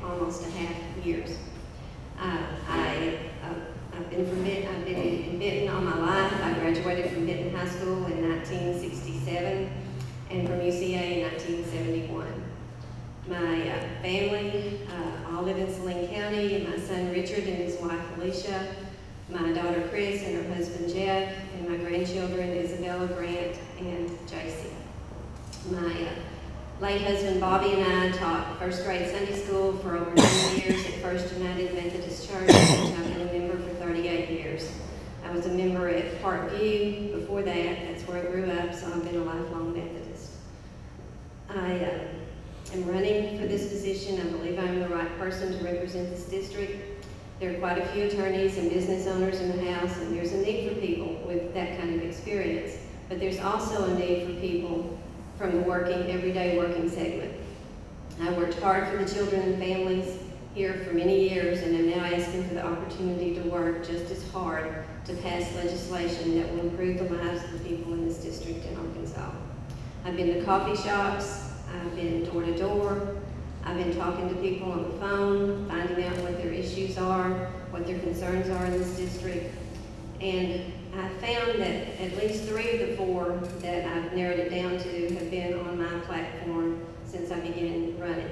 almost a half years. I've been in Benton all my life. I graduated from Benton High School in 1967 and from UCA in 1971. My family all live in Saline County, and my son Richard and his wife Alicia, my daughter Chris and her husband Jeff, and my grandchildren Isabella, Grant, and JC. My late husband Bobby and I taught first grade Sunday school for over 9 years at First United Methodist Church, which I've been a member for 38 years. I was a member at Parkview before that. That's where I grew up, so I've been a lifelong Methodist. I am running for this position. I believe I'm the right person to represent this district. There are quite a few attorneys and business owners in the House, and there's a need for people with that kind of experience. But there's also a need for people from the everyday working segment. I worked hard for the children and families here for many years, and am now asking for the opportunity to work just as hard to pass legislation that will improve the lives of the people in this district in Arkansas. I've been to coffee shops, I've been door to door, I've been talking to people on the phone, finding out what their issues are, what their concerns are in this district, and I found that at least 3 of the 4 that I've narrowed it down to have been on my platform since I began running.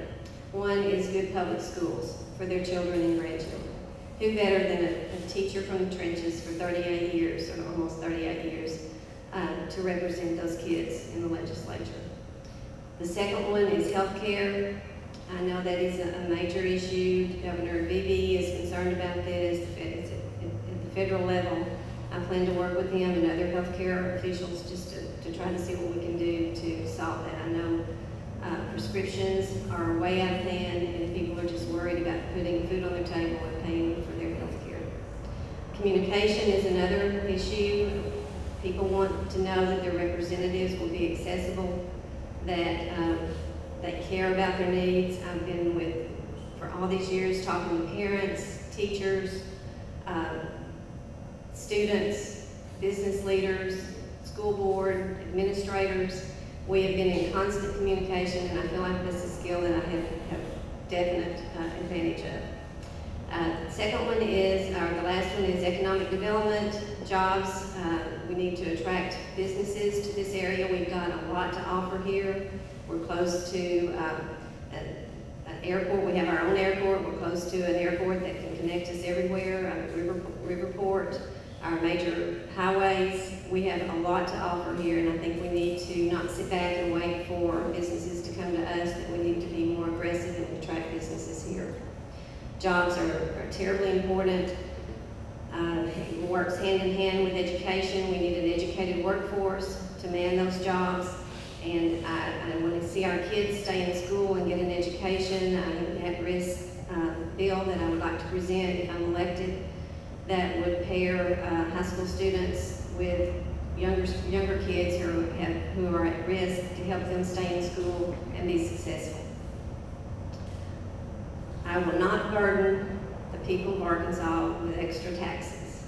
One is good public schools for their children and grandchildren. Who better than a teacher from the trenches for 38 years, or almost 38 years, to represent those kids in the legislature. The second one is health care. I know that is a major issue. Governor Beebe is concerned about this at the federal level. I plan to work with him and other healthcare officials just to try to see what we can do to solve that. I know prescriptions are way out of hand, and people are just worried about putting food on their table and paying for their health care. Communication is another issue. People want to know that their representatives will be accessible, that they care about their needs. I've been for all these years, talking to parents, teachers, students, business leaders, school board, administrators. We have been in constant communication, and I feel like this is a skill that I have definite advantage of. Second one is, the last one is economic development, jobs. We need to attract businesses to this area. We've got a lot to offer here. We're close to an airport. We have our own airport. We're close to an airport that can connect us everywhere, Riverport, our major highways. We have a lot to offer here, and I think we need to not sit back and wait for businesses to come to us, that we need to be more aggressive and attract businesses here. Jobs are terribly important. It works hand in hand with education. We need an educated workforce to man those jobs, and I want to see our kids stay in school and get an education. I have an at-risk bill that I would like to present if I'm elected, that would pair high school students with younger kids who are at risk, to help them stay in school and be successful. I will not burden the people of Arkansas with extra taxes.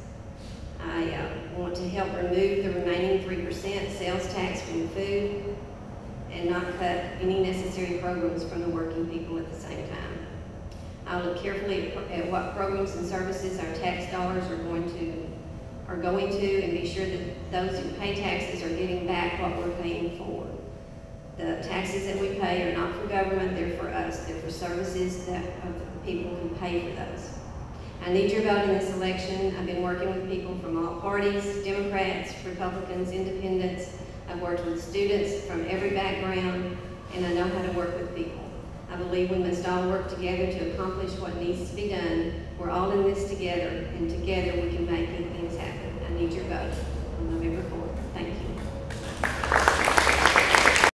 I want to help remove the remaining 3% sales tax from food, and not cut any necessary programs from the working people at the same time. I'll look carefully at what programs and services our tax dollars are going to, and be sure that those who pay taxes are getting back what we're paying for. The taxes that we pay are not for government, they're for us. They're for services of the people who pay for those. I need your vote in this election. I've been working with people from all parties, Democrats, Republicans, Independents. I've worked with students from every background, and I know how to work with people. I believe we must all work together to accomplish what needs to be done. We're all in this together, and together we can make good things happen. I need your vote on November 4th. Thank you.